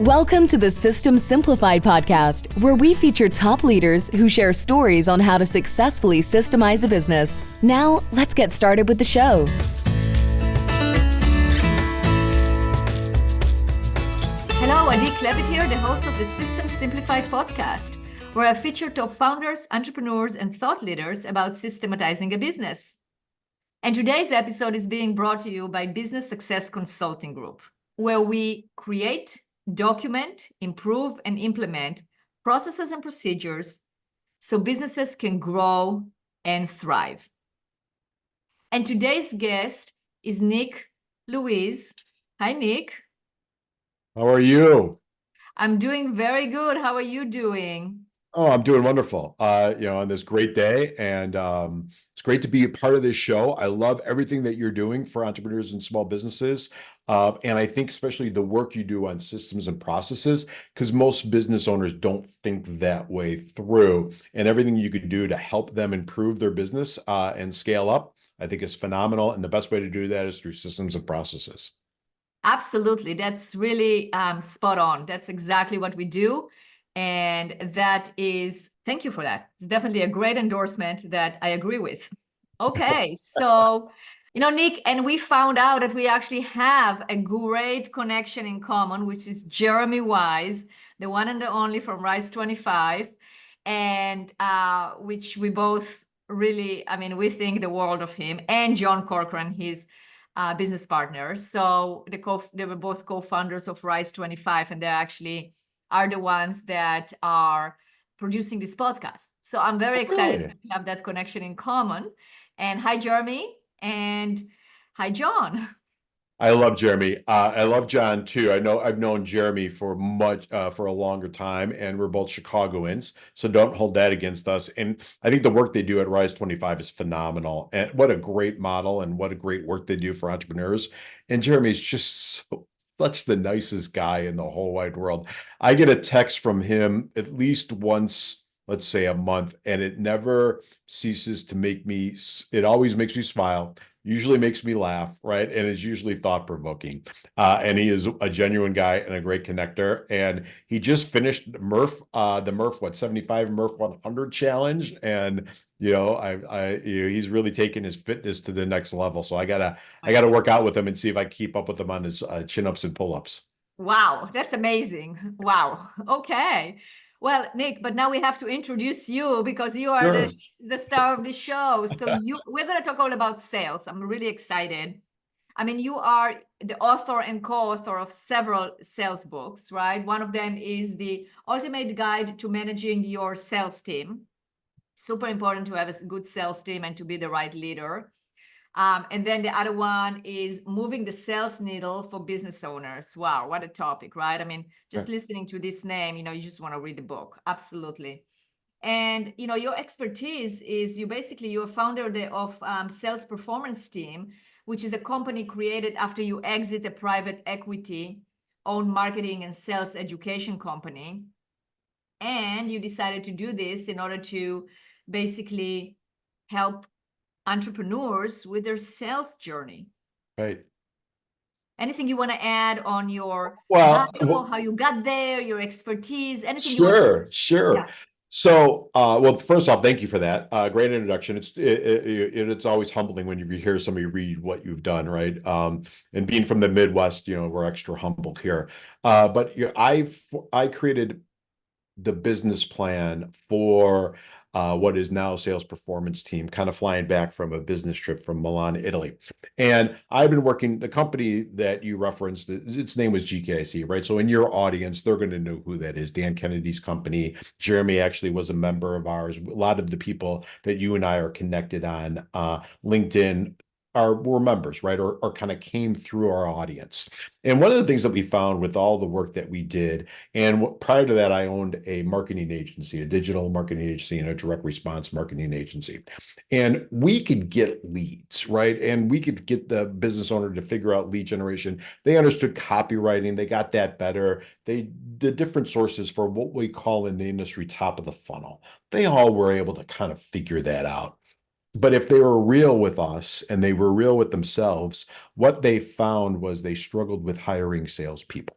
Welcome to the System Simplified podcast, where we feature top leaders who share stories on how to successfully systemize a business. Now, let's get started with the show. Hello, Adi Klevit here, the host of the System Simplified podcast, where I feature top founders, entrepreneurs, and thought leaders about systematizing a business. And today's episode is being brought to you by Business Success Consulting Group, where we create, document, improve, and implement processes and procedures so businesses can grow and thrive. And today's guest is Nick Loise. Hi, Nick. How are you? I'm doing very good. How are you doing? Oh, I'm doing wonderful. On this great day, and it's great to be a part of this show. I love everything that you're doing for entrepreneurs and small businesses. And I think especially the work you do on systems and processes, because most business owners don't think that way through. And everything you could do to help them improve their business and scale up, I think is phenomenal. And the best way to do that is through systems and processes. Absolutely. That's really spot on. That's exactly what we do. And that is, thank you for that. It's definitely a great endorsement that I agree with. Okay, so, Nick, and we found out that we actually have a great connection in common, which is Jeremy Wise, the one and the only from Rise 25, and which we both really, we think the world of him, and John Corcoran, his business partner. So they were both co-founders of Rise 25, and they actually are the ones that are producing this podcast. So I'm very excited to have that connection in common. And hi, Jeremy, and hi, John. I love Jeremy. I love John too. I know I've known Jeremy for a longer time, and we're both Chicagoans, so don't hold that against us. And I think the work they do at Rise 25 is phenomenal. And what a great model, and what a great work they do for entrepreneurs. And Jeremy's just such the nicest guy in the whole wide world. I get a text from him at least once, let's say a month, and it never ceases to it always makes me smile, usually makes me laugh, right? And it's usually thought-provoking. And he is a genuine guy and a great connector. And he just finished the Murph 75 Murph 100 challenge. And he's really taken his fitness to the next level. So I gotta work out with him and see if I keep up with him on his chin-ups and pull-ups. Wow, that's amazing. Wow. Okay. Well, Nick, but now we have to introduce you because you are the star of the show. So we're going to talk all about sales. I'm really excited. You are the author and co-author of several sales books, right? One of them is The Ultimate Guide to Managing Your Sales Team. Super important to have a good sales team and to be the right leader. And then the other one is Moving the Sales Needle for Business Owners. Wow, what a topic, right? Just listening to this name, you just want to read the book. Absolutely. And, your expertise is you're a founder of Sales Performance Team, which is a company created after you exit a private equity-owned marketing and sales education company. And you decided to do this in order to basically help entrepreneurs with their sales journey. Right. Anything you want to add on your bio, how you got there, your expertise, anything Sure. Yeah. So, first off, thank you for that. Great introduction. It's always humbling when you hear somebody read what you've done, right? And being from the Midwest, we're extra humble here. But I created the business plan for what is now Sales Performance Team, kind of flying back from a business trip from Milan, Italy. And I've been working, the company that you referenced, its name was GKIC, right? So in your audience, they're going to know who that is. Dan Kennedy's company. Jeremy actually was a member of ours. A lot of the people that you and I are connected on LinkedIn were members, right? Or kind of came through our audience. And one of the things that we found with all the work that we did, and prior to that, I owned a marketing agency, a digital marketing agency, and a direct response marketing agency. And we could get leads, right? And we could get the business owner to figure out lead generation. They understood copywriting. They got that better. The different sources for what we call in the industry top of the funnel. They all were able to kind of figure that out. But if they were real with us and they were real with themselves, what they found was they struggled with hiring salespeople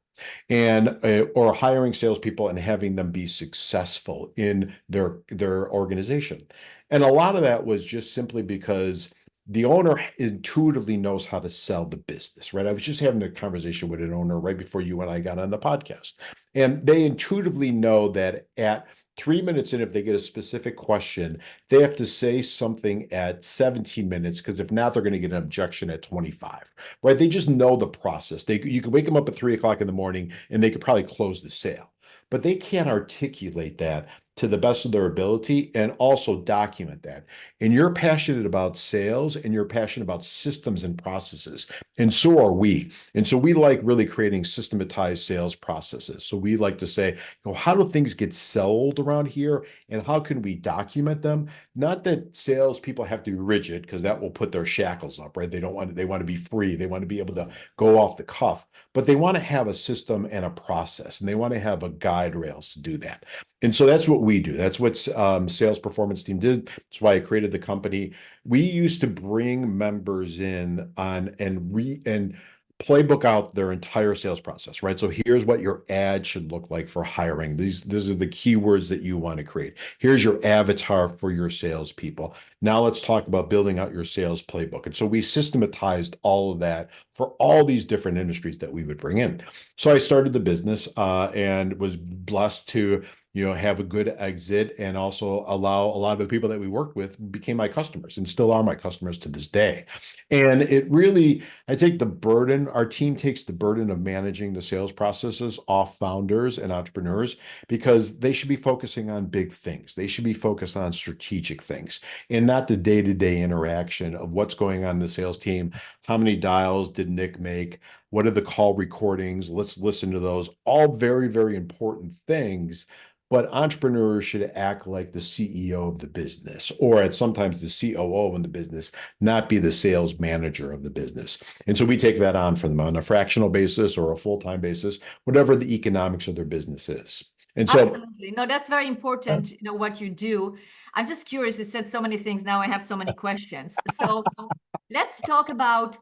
and or hiring salespeople and having them be successful in their organization. And a lot of that was just simply because the owner intuitively knows how to sell the business, right? I was just having a conversation with an owner right before you and I got on the podcast, and they intuitively know that at 3 minutes in, if they get a specific question, they have to say something at 17 minutes, because if not, they're going to get an objection at 25, right? They just know the process. You could wake them up at 3 o'clock in the morning and they could probably close the sale, but they can't articulate that to the best of their ability and also document that. And you're passionate about sales and you're passionate about systems and processes. And so are we. And so we like really creating systematized sales processes. So we like to say, how do things get sold around here and how can we document them? Not that salespeople have to be rigid, because that will put their shackles up, right? They want to be free. They want to be able to go off the cuff, but they want to have a system and a process, and they want to have a guide rails to do that. And so that's what we do. That's what sales performance team did. That's why I created the company. We used to bring members in on and playbook out their entire sales process, right? So here's what your ad should look like for hiring. These are the keywords that you want to create. Here's your avatar for your salespeople. Now let's talk about building out your sales playbook. And so we systematized all of that for all these different industries that we would bring in. So I started the business and was blessed to have a good exit and also allow a lot of the people that we worked with became my customers and still are my customers to this day. And it really, our team takes the burden of managing the sales processes off founders and entrepreneurs, because they should be focusing on big things. They should be focused on strategic things and not the day-to-day interaction of what's going on in the sales team. How many dials did Nick make? What are the call recordings? Let's listen to those. All very, very important things. But entrepreneurs should act like the CEO of the business, or at sometimes the COO in the business, not be the sales manager of the business. And so we take that on for them on a fractional basis or a full-time basis, whatever the economics of their business is. And so, absolutely. No, that's very important, what you do. I'm just curious. You said so many things. Now I have so many questions. So let's talk about,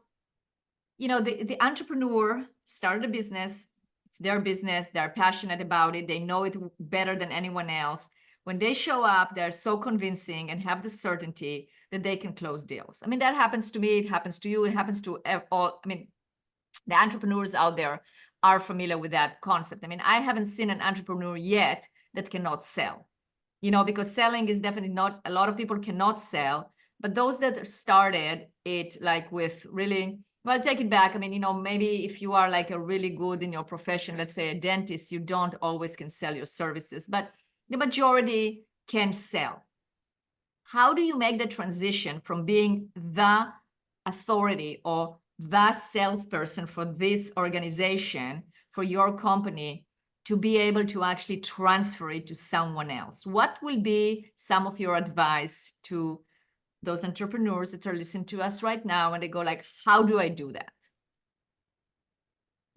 the entrepreneur started a business. It's their business. They're passionate about it. They know it better than anyone else. When they show up, they're so convincing and have the certainty that they can close deals. I mean, that happens to me. It happens to you. It happens to all. I mean, the entrepreneurs out there are familiar with that concept. I mean, I haven't seen an entrepreneur yet that cannot sell, because selling is definitely not, a lot of people cannot sell, but those that started it like with really, well, take it back. I mean, maybe if you are like a really good in your profession, let's say a dentist, you don't always can sell your services, but the majority can sell. How do you make the transition from being the authority or the salesperson for this organization, for your company, to be able to actually transfer it to someone else? What will be some of your advice to those entrepreneurs that are listening to us right now and they go like, how do I do that?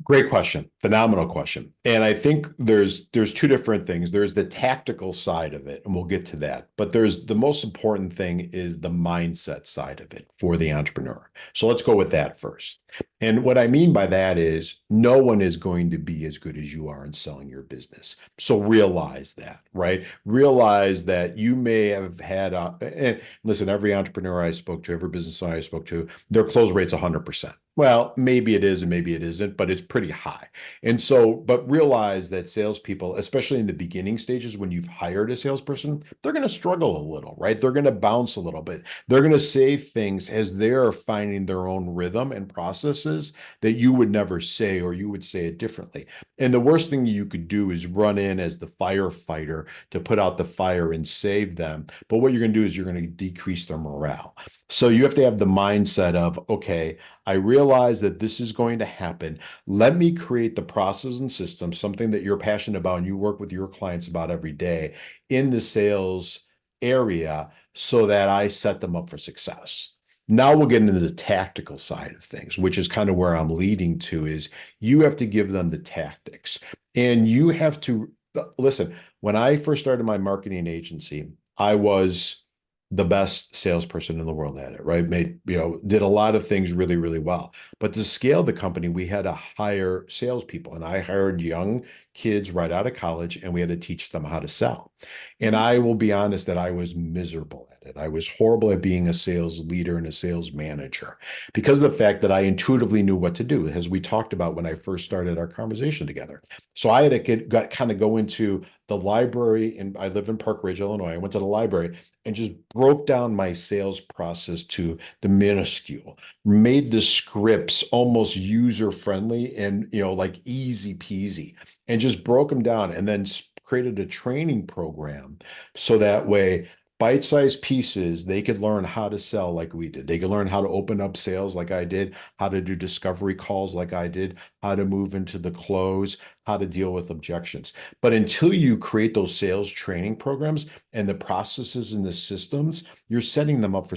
great question. Phenomenal question. And I think there's two different things. There's the tactical side of it, and we'll get to that. But there's the most important thing is the mindset side of it for the entrepreneur. So let's go with that first. And what I mean by that is no one is going to be as good as you are in selling your business. So realize that, right? Realize that you may have had, and listen, every entrepreneur I spoke to, every business owner I spoke to, their close rate's 100%. Well, maybe it is and maybe it isn't, but it's pretty high. And so, but realize that salespeople, especially in the beginning stages when you've hired a salesperson, they're going to struggle a little, right? They're going to bounce a little bit. They're going to say things as they're finding their own rhythm and processes that you would never say, or you would say it differently. And the worst thing you could do is run in as the firefighter to put out the fire and save them. But what you're going to do is you're going to decrease their morale. So you have to have the mindset of, okay, I realize that this is going to happen. Let me create the process and system, something that you're passionate about and you work with your clients about every day in the sales area, so that I set them up for success. Now we'll get into the tactical side of things, which is kind of where I'm leading to, is you have to give them the tactics. And you have to listen. When I first started my marketing agency, I was the best salesperson in the world at it, right? Did a lot of things really, really well. But to scale the company, we had to hire salespeople, and I hired young kids right out of college, and we had to teach them how to sell. And I will be honest that I was miserable at it. I was horrible at being a sales leader and a sales manager because of the fact that I intuitively knew what to do, as we talked about when I first started our conversation together. So I had to kind of go into the library, and I live in Park Ridge, Illinois. I went to the library and just broke down my sales process to the minuscule, made the scripts almost user friendly and, like easy peasy, and just broke them down, and then created a training program so that way, bite-sized pieces, they could learn how to sell like we did. They could learn how to open up sales like I did, how to do discovery calls like I did, how to move into the close, how to deal with objections. But until you create those sales training programs and the processes and the systems, you're setting them up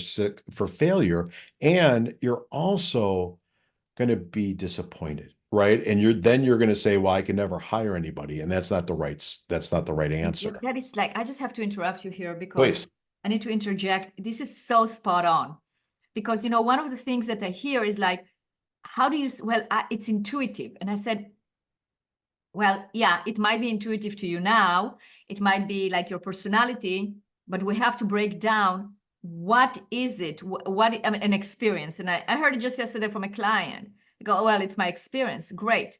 for failure, and you're also going to be disappointed, right? And you're going to say, well, I can never hire anybody, and that's not the right answer. That is like, I just have to interrupt you here because Please. I need to interject. This is so spot on, because one of the things that I hear is like, how do you, it's intuitive. And I said, well, yeah, it might be intuitive to you now. It might be like your personality, but we have to break down what is it, an experience. And I heard it just yesterday from a client. I go, well, it's my experience. Great.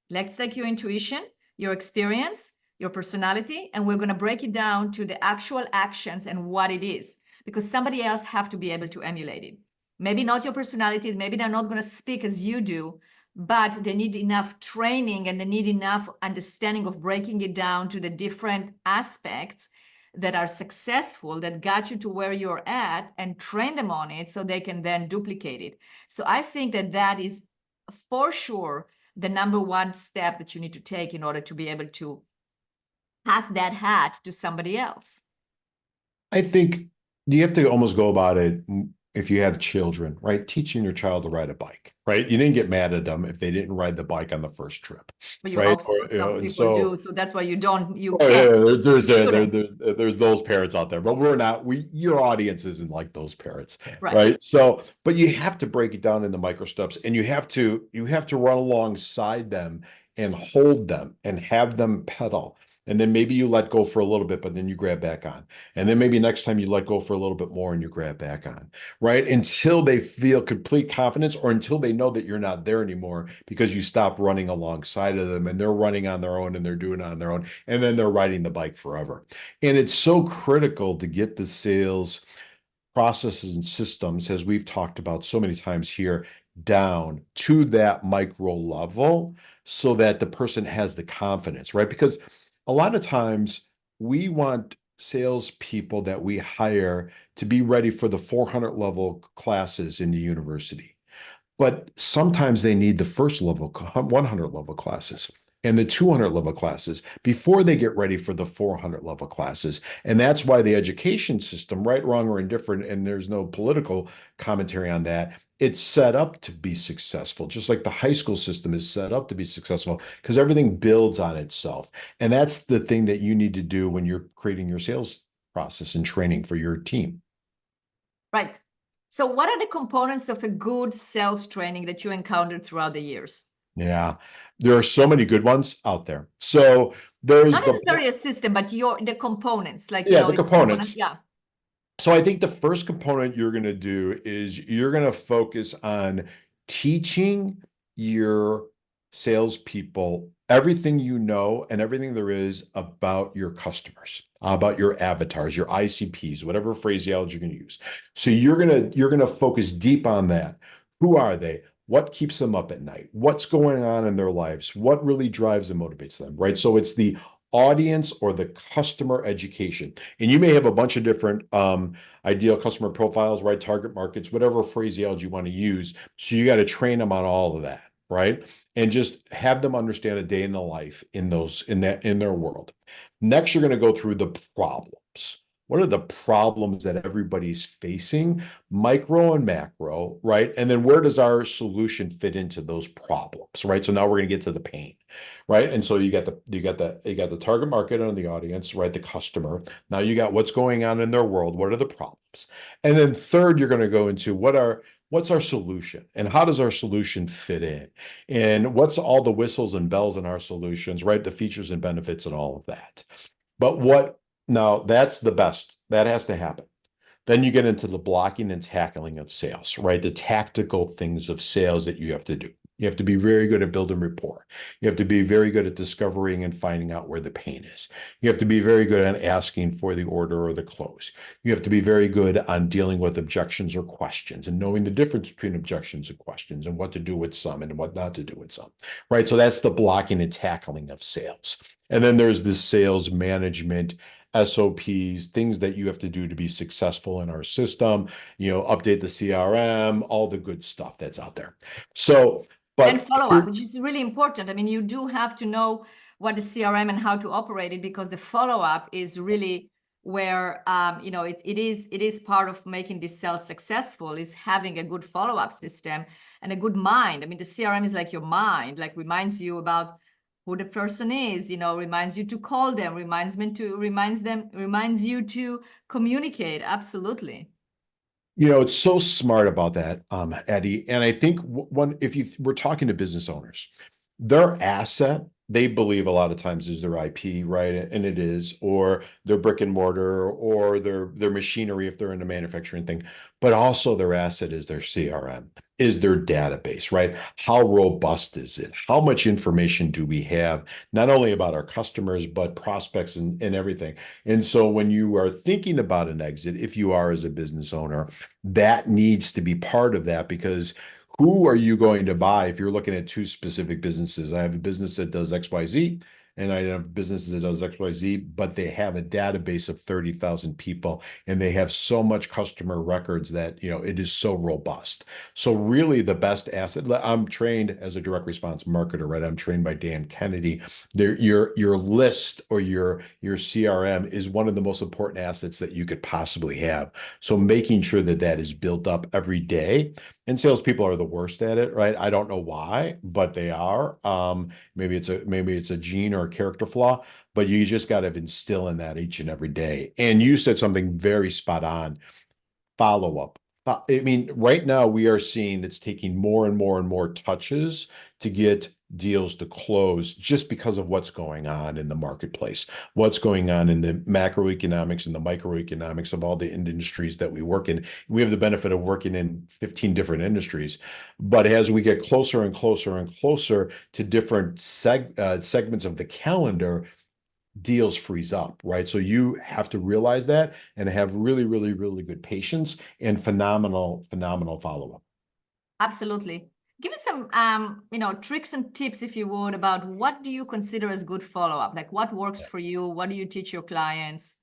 Let's take your intuition, your experience, your personality, and we're going to break it down to the actual actions and what it is, because somebody else have to be able to emulate it. Maybe not your personality, maybe they're not going to speak as you do, but they need enough training and they need enough understanding of breaking it down to the different aspects that are successful, that got you to where you're at, and train them on it so they can then duplicate it. So I think that is for sure the number one step that you need to take in order to be able to pass that hat to somebody else. I think you have to almost go about it, if you have children, right? Teaching your child to ride a bike, right? You didn't get mad at them if they didn't ride the bike on the first trip, But you right? hope so. Some people do, so that's why you can't. There's those parents out there, but we're not. Your audience isn't like those parents, Right. right? So, but you have to break it down into micro steps, and you have to run alongside them and hold them and have them pedal. And then maybe you let go for a little bit, but then you grab back on. And then maybe next time you let go for a little bit more and you grab back on, right? Until they feel complete confidence, or until they know that you're not there anymore because you stop running alongside of them and they're running on their own and they're doing it on their own. And then they're riding the bike forever. And it's so critical to get the sales processes and systems, as we've talked about so many times here, down to that micro level so that the person has the confidence, right? Because a lot of times we want salespeople that we hire to be ready for the 400 level classes in the university. But sometimes they need the first level, 100 level classes and the 200 level classes before they get ready for the 400 level classes. And that's why the education system, right, wrong, or indifferent, and there's no political commentary on that, it's set up to be successful, just like the high school system is set up to be successful, because everything builds on itself. And that's the thing that you need to do when you're creating your sales process and training for your team. Right. So what are the components of a good sales training that you encountered throughout the years? Yeah, there are so many good ones out there. So there's not necessarily a system, but the components, like the components. Yeah. So I think the first component you're going to do is you're going to focus on teaching your salespeople everything you know and everything there is about your customers, about your avatars, your ICPs, whatever phraseology you're going to use. So you're going to focus deep on that. Who are they? What keeps them up at night? What's going on in their lives? What really drives and motivates them, right? So it's the audience or the customer education. And you may have a bunch of different ideal customer profiles, right? Target markets, whatever phraseology you want to use. So you got to train them on all of that, right? And just have them understand a day in the life in their world. Next, you're going to go through the problems. What are the problems that everybody's facing, micro and macro, right? And then where does our solution fit into those problems, right? So now we're going to get to the pain, right? And so you got the target market and the audience, right? The customer. Now you got what's going on in their world. What are the problems? And then third, you're going to go into what's our solution and how does our solution fit in? And what's all the whistles and bells in our solutions, right? The features and benefits and all of that. But now that's the best. That has to happen. Then you get into the blocking and tackling of sales, right? The tactical things of sales that you have to do. You have to be very good at building rapport. You have to be very good at discovering and finding out where the pain is. You have to be very good at asking for the order or the close. You have to be very good on dealing with objections or questions and knowing the difference between objections and questions and what to do with some and what not to do with some, right? So that's the blocking and tackling of sales. And then there's this sales management, SOPs, things that you have to do to be successful in our system, update the CRM, all the good stuff that's out there. So, and follow-up, which is really important. I mean, you do have to know what the CRM and how to operate it, because the follow-up is really where it is part of making this sales successful, is having a good follow-up system and a good mind. I mean, the CRM is like your mind, like reminds you about who the person is, reminds you to call them, reminds you to communicate. Absolutely. It's so smart about that, Eddie. And I think we're talking to business owners, their asset, they believe a lot of times is their IP, right? And it is, or their brick and mortar, or their machinery if they're in the manufacturing thing. But also their asset is their CRM, is their database, right? How robust is it? How much information do we have, not only about our customers, but prospects and everything? And so when you are thinking about an exit, if you are as a business owner, that needs to be part of that, because who are you going to buy if you're looking at two specific businesses? I have a business that does XYZ, and I have businesses that does XYZ, but they have a database of 30,000 people, and they have so much customer records that, it is so robust. So really the best asset, I'm trained as a direct response marketer, right? I'm trained by Dan Kennedy. Your list or your CRM is one of the most important assets that you could possibly have. So making sure that that is built up every day. And salespeople are the worst at it, right? I don't know why, but they are. Maybe it's a gene or a character flaw, but you just got to instill in that each and every day. And you said something very spot on. Follow up. I mean, right now we are seeing it's taking more and more and more touches to get deals to close, just because of what's going on in the marketplace, what's going on in the macroeconomics and the microeconomics of all the industries that we work in. We have the benefit of working in 15 different industries, but as we get closer and closer and closer to different segments of the calendar, deals freeze up, right? So you have to realize that and have really, really, really good patience and phenomenal follow-up. Absolutely. Give us some, tricks and tips, if you would, about what do you consider as good follow-up? Like what works for you? What do you teach your clients?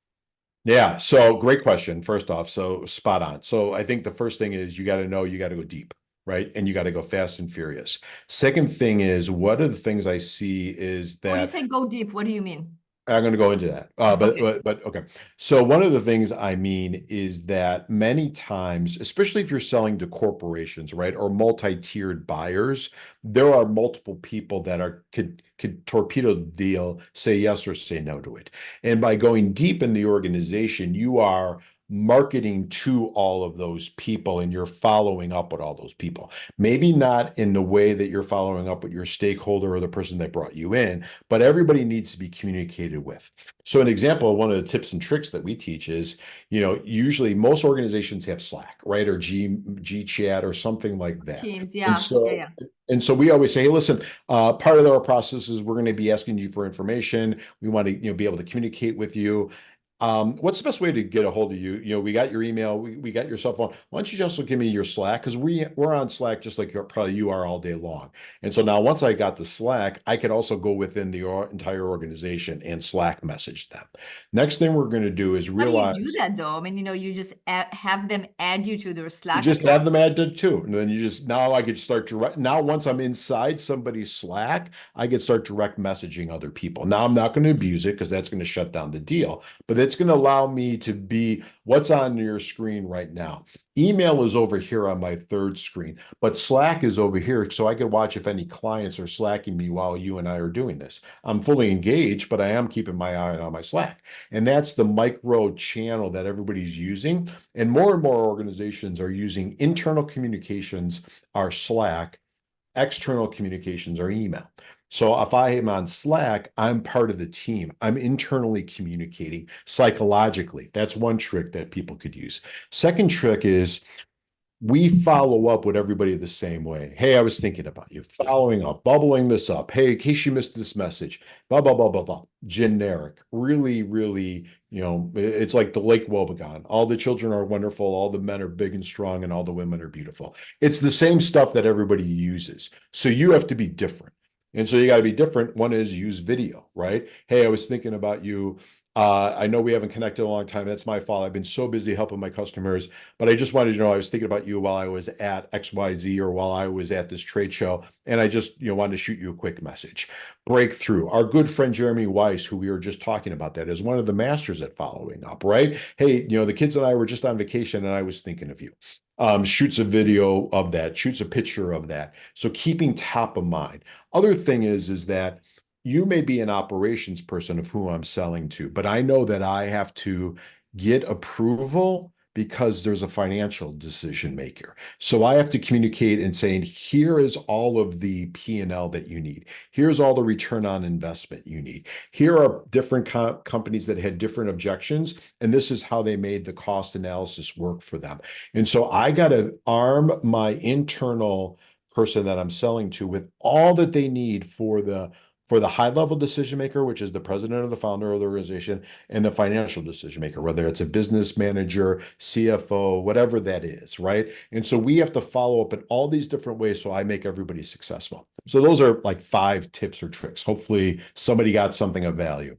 Yeah, so great question. First off, so spot on. So I think the first thing is you got to know you got to go deep, right? And you got to go fast and furious. Second thing is, what are the things I see is that— When you say go deep, what do you mean? I'm going to go into that. But okay. So one of the things I mean is that many times, especially if you're selling to corporations, right, or multi-tiered buyers, there are multiple people that could torpedo the deal, say yes or say no to it. And by going deep in the organization, you are marketing to all of those people and you're following up with all those people. Maybe not in the way that you're following up with your stakeholder or the person that brought you in, but everybody needs to be communicated with. So an example, one of the tips and tricks that we teach is, usually most organizations have Slack, right? Or G Chat or something like that. Teams, yeah. And so we always say, hey, listen, part of our process is we're going to be asking you for information. We want to, be able to communicate with you. What's the best way to get a hold of you? We got your email, we got your cell phone. Why don't you also give me your Slack? Because we're on Slack just like you are all day long. And so now once I got the Slack, I could also go within the entire organization and Slack message them. Next thing we're going to do is realize— How do you do that though? I mean, you just have them add you to their Slack. You just have them added too. And then now I could start direct. Now, once I'm inside somebody's Slack, I could start direct messaging other people. Now I'm not going to abuse it because that's going to shut down the deal. But it's going to allow me to be what's on your screen right now. Email is over here on my third screen, but Slack is over here so I can watch if any clients are slacking me while you and I are doing this. I'm fully engaged, but I am keeping my eye on my Slack. And that's the micro channel that everybody's using. And more organizations are using internal communications, our Slack, external communications, or email. So if I am on Slack, I'm part of the team. I'm internally communicating psychologically. That's one trick that people could use. Second trick is we follow up with everybody the same way. Hey, I was thinking about you. Following up, bubbling this up. Hey, in case you missed this message, blah, blah, blah, blah, blah. Generic. Really, really, it's like the Lake Wobegon. All the children are wonderful. All the men are big and strong, and all the women are beautiful. It's the same stuff that everybody uses. So you have to be different. And so you got to be different. One is use video, right? Hey, I was thinking about you. I know we haven't connected a long time. That's my fault. I've been so busy helping my customers, but I just wanted to know I was thinking about you while I was at XYZ or while I was at this trade show. And I just, wanted to shoot you a quick message. Breakthrough. Our good friend Jeremy Weiss, who we were just talking about, that is one of the masters at following up, right? Hey, the kids and I were just on vacation and I was thinking of you. Shoots a video of that, shoots a picture of that. So keeping top of mind. Other thing is that you may be an operations person of who I'm selling to, but I know that I have to get approval because there's a financial decision maker. So I have to communicate and saying, here is all of the P&L that you need. Here's all the return on investment you need. Here are different companies that had different objections, and this is how they made the cost analysis work for them. And so I got to arm my internal person that I'm selling to with all that they need for the high level decision maker, which is the president or the founder of the organization, and the financial decision maker, whether it's a business manager, CFO, whatever that is, right? And so we have to follow up in all these different ways so I make everybody successful. So those are like 5 tips or tricks. Hopefully somebody got something of value.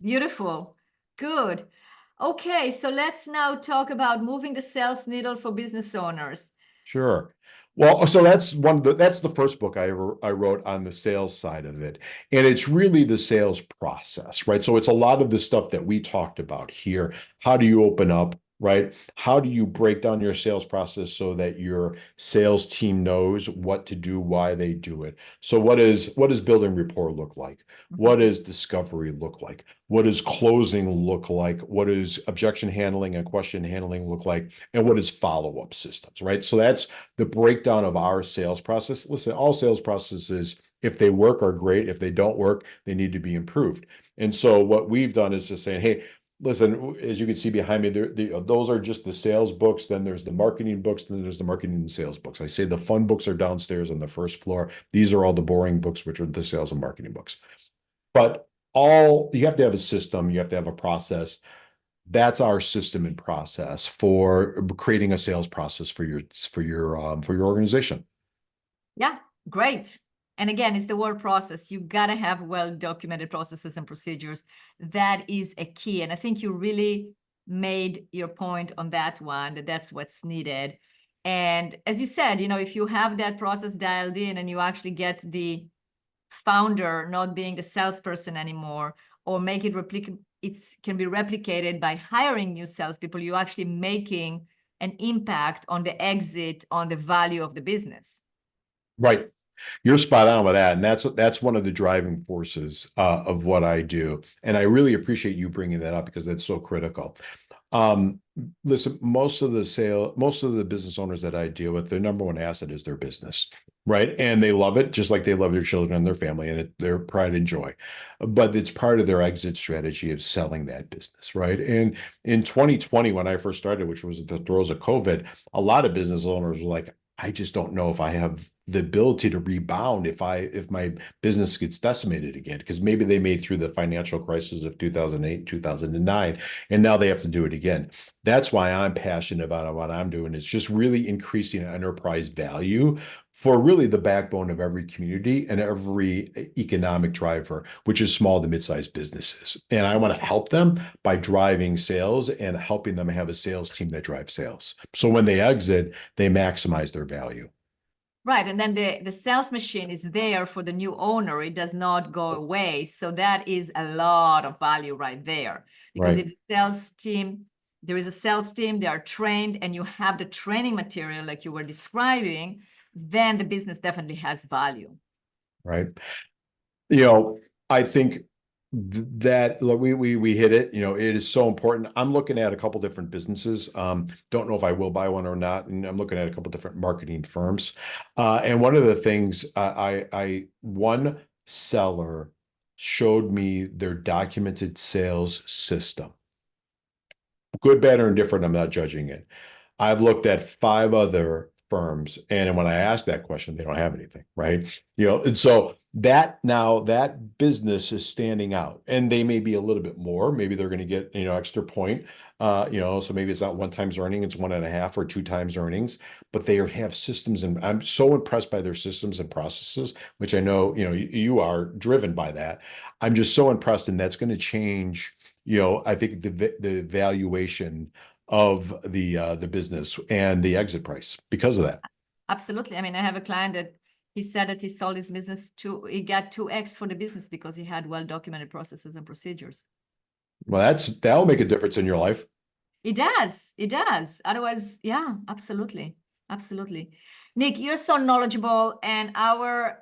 Beautiful. Good. Okay, so let's now talk about moving the sales needle for business owners. Sure. Well, so that's the first book I wrote on the sales side of it. And it's really the sales process, right? So it's a lot of the stuff that we talked about here. How do you open up, right? How do you break down your sales process so that your sales team knows what to do, why they do it? So what does building rapport look like? What does discovery look like? What does closing look like? What does objection handling and question handling look like? And what is follow-up systems, right? So that's the breakdown of our sales process. Listen, all sales processes, if they work, are great. If they don't work, they need to be improved. And so what we've done is just saying, hey, listen, as you can see behind me, those are just the sales books. Then there's the marketing books. Then there's the marketing and sales books. I say the fun books are downstairs on the first floor. These are all the boring books, which are the sales and marketing books. But you have to have a system. You have to have a process. That's our system and process for creating a sales process for your organization. Yeah, great. And again, it's the word process. You got to have well-documented processes and procedures. That is a key. And I think you really made your point on that one, that's what's needed. And as you said, if you have that process dialed in and you actually get the founder not being the salesperson anymore, or make it can be replicated by hiring new salespeople, you're actually making an impact on the exit, on the value of the business. Right. You're spot on with that. And that's one of the driving forces of what I do. And I really appreciate you bringing that up because that's so critical. Listen, most of the business owners that I deal with, their number one asset is their business, right? And they love it just like they love their children and their family and their pride and joy. But it's part of their exit strategy of selling that business, right? And in 2020, when I first started, which was at the throes of COVID, a lot of business owners were like, I just don't know if I have the ability to rebound if my business gets decimated again, because maybe they made through the financial crisis of 2008, 2009, and now they have to do it again. That's why I'm passionate about what I'm doing, is just really increasing enterprise value for really the backbone of every community and every economic driver, which is small to mid-sized businesses. And I want to help them by driving sales and helping them have a sales team that drives sales. So when they exit, they maximize their value. Right. And then the sales machine is there for the new owner. It does not go away. So that is a lot of value right there. Because if the sales team, there is a sales team, they are trained, and you have the training material like you were describing, then the business definitely has value. Right. I think that we hit it. It is so important. I'm looking at a couple different businesses. Don't know if I will buy one or not, and I'm looking at a couple different marketing firms. And one of the things one seller showed me their documented sales system. Good, bad, or indifferent, I'm not judging it. I've looked at 5 other firms, and when I ask that question, they don't have anything, right? And so that business is standing out, and they may be a little bit more. Maybe they're going to get extra point. So maybe it's not 1 times earning, it's 1.5 or 2 times earnings, but they have systems, and I'm so impressed by their systems and processes, which I know you are driven by that. I'm just so impressed, and that's going to change. I think the valuation of the business and the exit price because of that. Absolutely. I mean, I have a client that he said that he sold his business he got 2x for the business because he had well-documented processes and procedures. Well, that'll make a difference in your life. It does. It does. Otherwise, yeah, absolutely. Absolutely. Nick, you're so knowledgeable, and our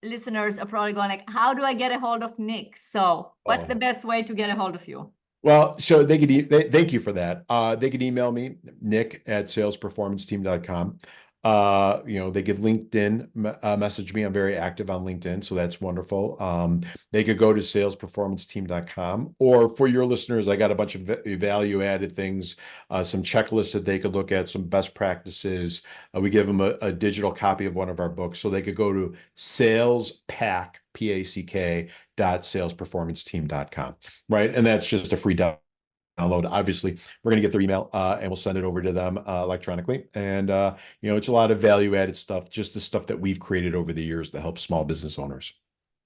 listeners are probably going like, how do I get a hold of Nick? So what's the best way to get a hold of you? Well, so thank you for that. They could email me, nick@salesperformanceteam.com. They could LinkedIn message me. I'm very active on LinkedIn, so that's wonderful. They could go to salesperformanceteam.com, or for your listeners, I got a bunch of value added things, some checklists that they could look at, some best practices. We give them a digital copy of one of our books, so they could go to salespack, PACK.salesperformanceteam.com, right? And that's just a free download. Obviously, we're going to get their email and we'll send it over to them electronically. And, it's a lot of value added stuff, just the stuff that we've created over the years to help small business owners.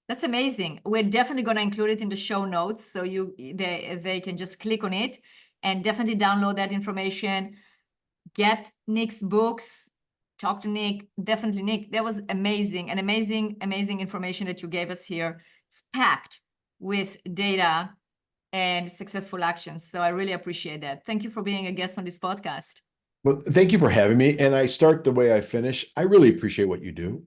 That's amazing. We're definitely going to include it in the show notes, so they can just click on it and definitely download that information. Get Nick's books. Talk to Nick. Definitely, Nick. That was amazing. Amazing information that you gave us here. It's packed with data and successful actions. So I really appreciate that. Thank you for being a guest on this podcast. Well, thank you for having me. And I start the way I finish. I really appreciate what you do.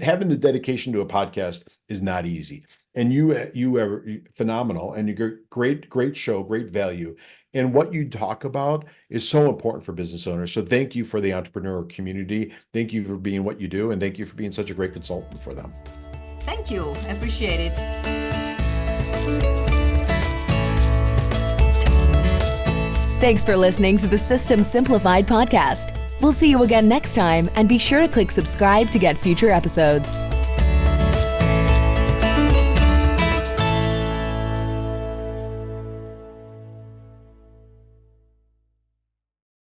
Having the dedication to a podcast is not easy. And you are phenomenal, and you're great show, great value. And what you talk about is so important for business owners. So thank you for the entrepreneur community. Thank you for being what you do. And thank you for being such a great consultant for them. Thank you. I appreciate it. Thanks for listening to the System Simplified podcast. We'll see you again next time, and be sure to click subscribe to get future episodes.